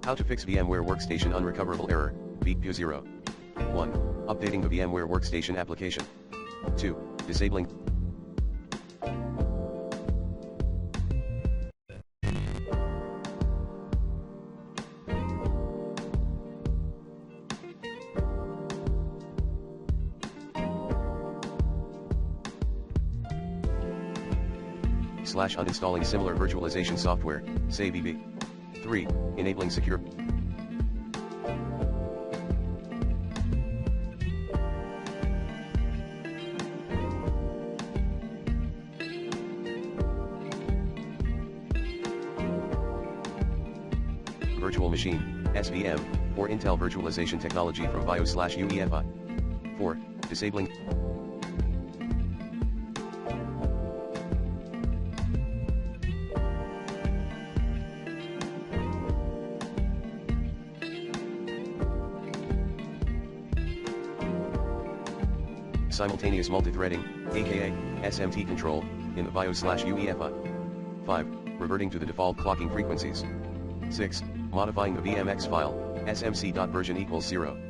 How to fix VMware Workstation Unrecoverable Error, vcpu-0. 1. Updating the VMware Workstation application. 2. Disabling /uninstalling similar virtualization software, say VB. 3. Enabling secure virtual machine, SVM, or Intel virtualization technology from BIOS/UEFI. 4. Disabling simultaneous multithreading, aka SMT control, in the BIOS/UEFI. 5. Reverting to the default clocking frequencies. 6. Modifying the VMX file, smc.version =0.